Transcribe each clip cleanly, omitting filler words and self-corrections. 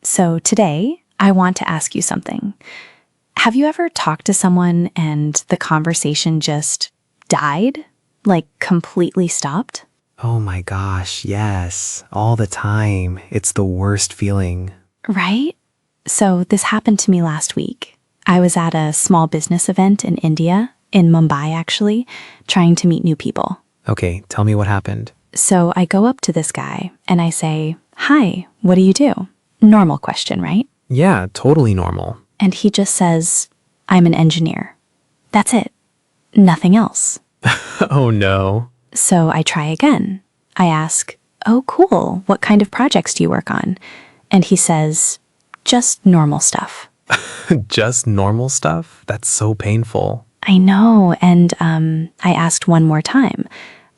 So today, I want to ask you something. Have you ever talked to someone and the conversation just died? Like completely stopped? Oh my gosh, yes. All the time. It's the worst feeling. Right? So this happened to me last week. I was at a small business event in India, in Mumbai actually, trying to meet new people. Okay, tell me what happened. So I go up to this guy and I say, "Hi, what do you do?" Normal question, right? Yeah, totally normal. And he just says, "I'm an engineer." That's it. Nothing else. Oh no. So I try again. I ask, "Oh, cool. What kind of projects do you work on?" And he says, "Just normal stuff." Just normal stuff? That's so painful. I know. And I asked one more time,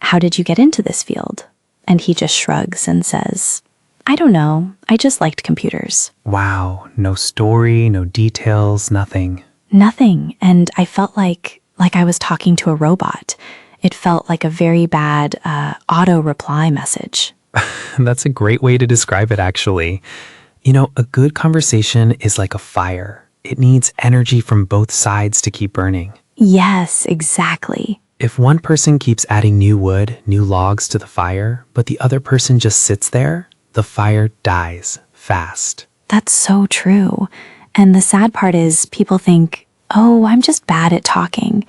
"How did you get into this field?" And he just shrugs and says, "I don't know. I just liked computers." Wow, no story, no details, nothing. Nothing. And I felt like I was talking to a robot. It felt like a very bad auto reply message. That's a great way to describe it, actually. You know, a good conversation is like a fire. It needs energy from both sides to keep burning. Yes, exactly. If one person keeps adding new wood, new logs to the fire, but the other person just sits there, the fire dies fast. That's so true. And the sad part is people think, "Oh, I'm just bad at talking."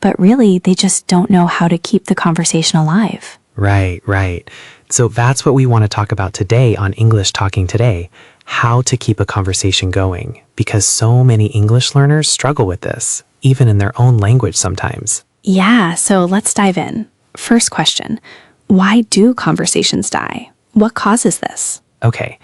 But really, they just don't know how to keep the conversation alive. Right. So that's what we want to talk about today on English Talking Today, how to keep a conversation going, because so many English learners struggle with this, even in their own language sometimes. Yeah, so let's dive in. First question, why do conversations die? What causes this? Okay,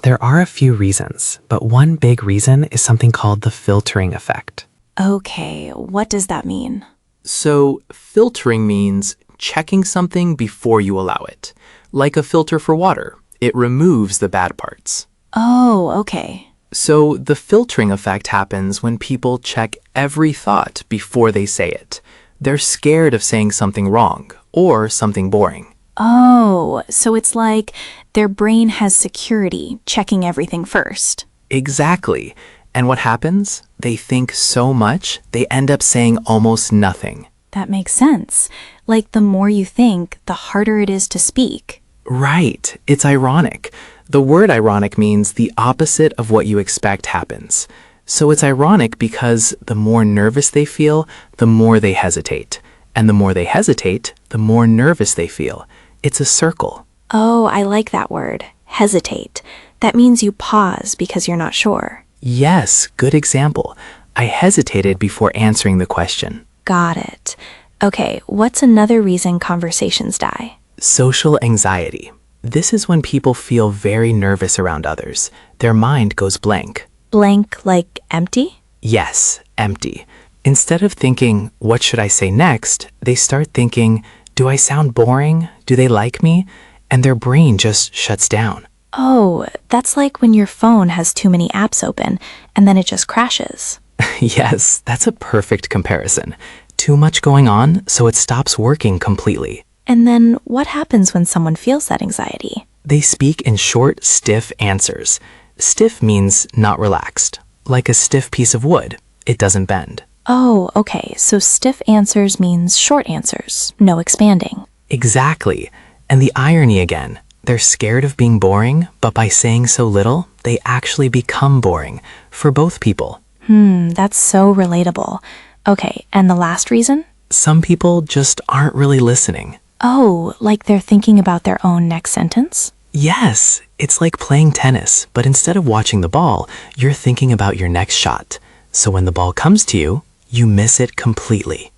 there are a few reasons, but one big reason is something called the filtering effect. Okay, what does that mean? So, filtering means checking something before you allow it. Like a filter for water, it removes the bad parts. Oh, okay. So, the filtering effect happens when people check every thought before they say it. They're scared of saying something wrong or something boring. Oh, so it's like their brain has security, checking everything first. Exactly. And what happens? They think so much, they end up saying almost nothing. That makes sense. Like the more you think, the harder it is to speak. Right. It's ironic. The word ironic means the opposite of what you expect happens. So it's ironic because the more nervous they feel, the more they hesitate. And the more they hesitate, the more nervous they feel. It's a circle. Oh, I like that word. Hesitate. That means you pause because you're not sure. Yes, good example. I hesitated before answering the question. Got it. Okay, what's another reason conversations die? Social anxiety. This is when people feel very nervous around others. Their mind goes blank. Blank like empty? Yes, empty. Instead of thinking, what should I say next? They start thinking, do I sound boring? Do they like me? And their brain just shuts down. Oh, that's like when your phone has too many apps open and then it just crashes. Yes, that's a perfect comparison. Too much going on, so it stops working completely. And then what happens when someone feels that anxiety? They speak in short, stiff answers. Stiff means not relaxed, like a stiff piece of wood. It doesn't bend. Oh, okay, so stiff answers means short answers, no expanding. Exactly. And the irony again, they're scared of being boring, but by saying so little, they actually become boring for both people. That's so relatable. Okay, and the last reason? Some people just aren't really listening. Oh, like they're thinking about their own next sentence? Yes, it's like playing tennis, but instead of watching the ball, you're thinking about your next shot. So when the ball comes to you, you miss it completely.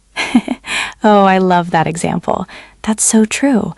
Oh, I love that example. That's so true.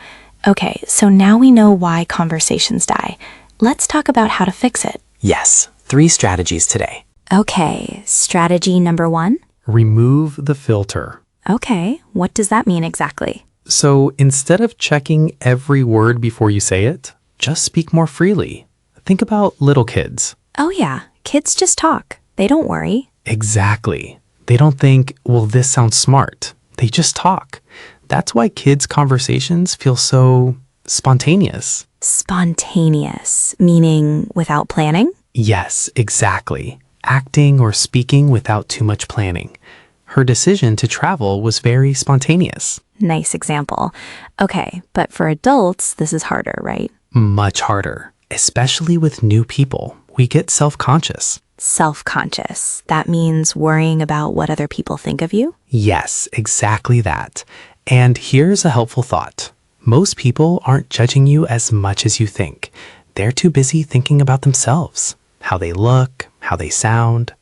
Okay, so now we know why conversations die. Let's talk about how to fix it. Yes, 3 strategies today. Okay, strategy number 1? Remove the filter. Okay, what does that mean exactly? So instead of checking every word before you say it, just speak more freely. Think about little kids. Oh yeah, kids just talk. They don't worry. Exactly. They don't think, well, this sounds smart. They just talk. That's why kids' conversations feel so spontaneous. Spontaneous, meaning without planning? Yes, exactly. Acting or speaking without too much planning. Her decision to travel was very spontaneous. Nice example. Okay, but for adults, this is harder, right? Much harder, especially with new people. We get self-conscious. Self-conscious. That means worrying about what other people think of you? Yes, exactly that. And here's a helpful thought. Most people aren't judging you as much as you think. They're too busy thinking about themselves, how they look, how they sound.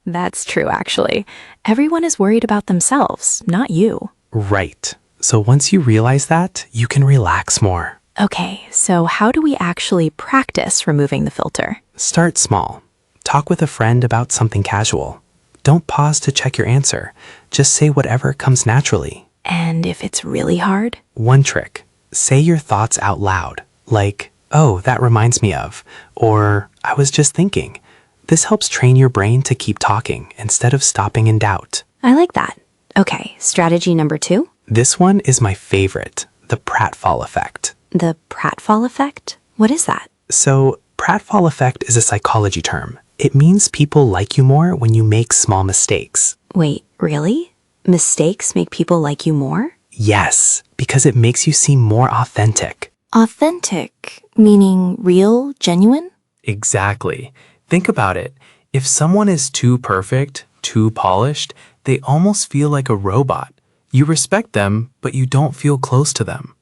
That's true, actually. Everyone is worried about themselves, not you. Right. So once you realize that, you can relax more. Okay, so how do we actually practice removing the filter? Start small. Talk with a friend about something casual. Don't pause to check your answer. Just say whatever comes naturally. And if it's really hard? One trick. Say your thoughts out loud, like, "Oh, that reminds me of," or "I was just thinking." This helps train your brain to keep talking instead of stopping in doubt. I like that. Okay, strategy number 2? This one is my favorite, the pratfall effect. The pratfall effect? What is that? So, pratfall effect is a psychology term. It means people like you more when you make small mistakes. Wait, really? Mistakes make people like you more? Yes, because it makes you seem more authentic. Authentic, meaning real, genuine? Exactly. Think about it. If someone is too perfect, too polished, they almost feel like a robot. You respect them, but you don't feel close to them.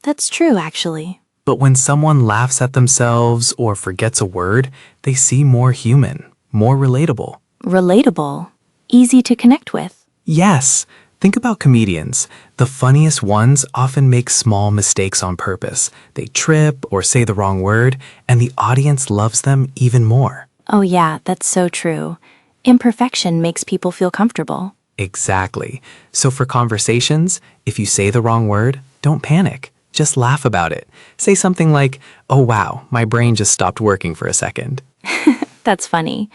That's true, actually. But when someone laughs at themselves or forgets a word, they seem more human, more relatable. Relatable. Easy to connect with. Yes, think about comedians. The funniest ones often make small mistakes on purpose. They trip or say the wrong word, and the audience loves them even more. Oh yeah, that's so true. Imperfection makes people feel comfortable. Exactly. So for conversations, if you say the wrong word, don't panic. Just laugh about it. Say something like, "Oh wow, my brain just stopped working for a second." That's funny.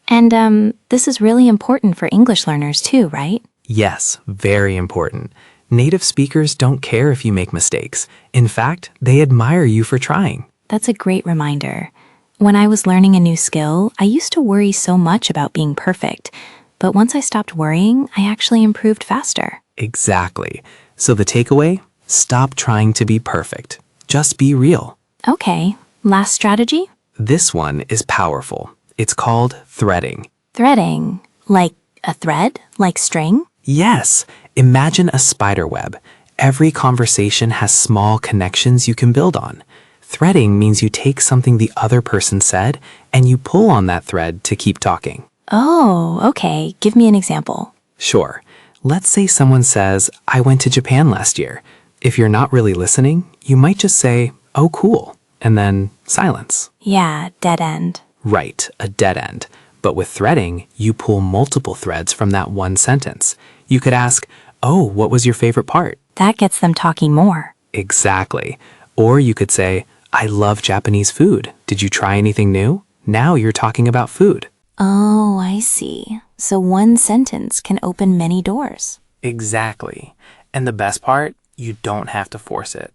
And this is really important for English learners too, right? Yes, very important. Native speakers don't care if you make mistakes. In fact, they admire you for trying. That's a great reminder. When I was learning a new skill, I used to worry so much about being perfect. But once I stopped worrying, I actually improved faster. Exactly. So the takeaway? Stop trying to be perfect. Just be real. Okay, last strategy? This one is powerful. It's called threading. Threading. Like a thread? Like string? Yes, imagine a spider web. Every conversation has small connections you can build on. Threading means you take something the other person said and you pull on that thread to keep talking. Oh, okay. Give me an example. Sure. Let's say someone says, "I went to Japan last year." If you're not really listening, you might just say, "Oh, cool," and then silence. Yeah, dead end. Right, a dead end. But with threading, you pull multiple threads from that one sentence. You could ask, "Oh, what was your favorite part?" That gets them talking more. Exactly. Or you could say, "I love Japanese food. Did you try anything new?" Now you're talking about food. Oh, I see. So one sentence can open many doors. Exactly. And the best part, you don't have to force it.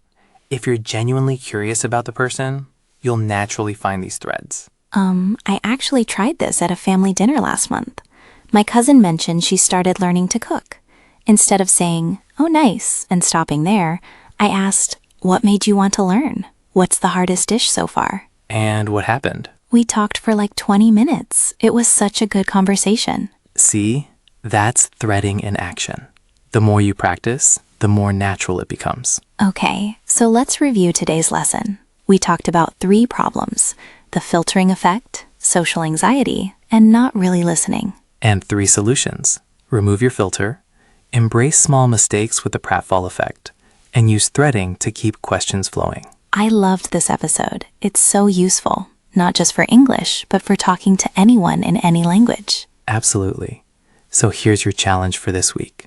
If you're genuinely curious about the person, you'll naturally find these threads. I actually tried this at a family dinner last month. My cousin mentioned she started learning to cook. Instead of saying, "Oh, nice," and stopping there, I asked, "What made you want to learn? What's the hardest dish so far?" And what happened? We talked for like 20 minutes. It was such a good conversation. See, that's threading in action. The more you practice, the more natural it becomes. Okay, so let's review today's lesson. We talked about 3 problems: the filtering effect, social anxiety, and not really listening. And 3 solutions. Remove your filter, embrace small mistakes with the pratfall effect, and use threading to keep questions flowing. I loved this episode. It's so useful, not just for English, but for talking to anyone in any language. Absolutely. So here's your challenge for this week.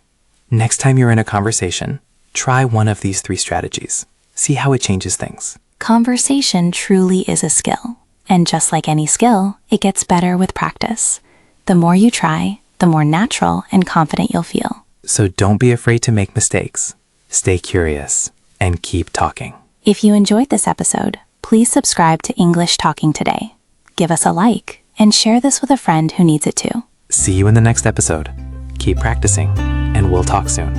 Next time you're in a conversation, try one of these 3 strategies. See how it changes things. Conversation truly is a skill. And just like any skill, it gets better with practice. The more you try, the more natural and confident you'll feel. So don't be afraid to make mistakes. Stay curious and keep talking. If you enjoyed this episode, please subscribe to English Talking Today. Give us a like and share this with a friend who needs it too. See you in the next episode. Keep practicing, and we'll talk soon.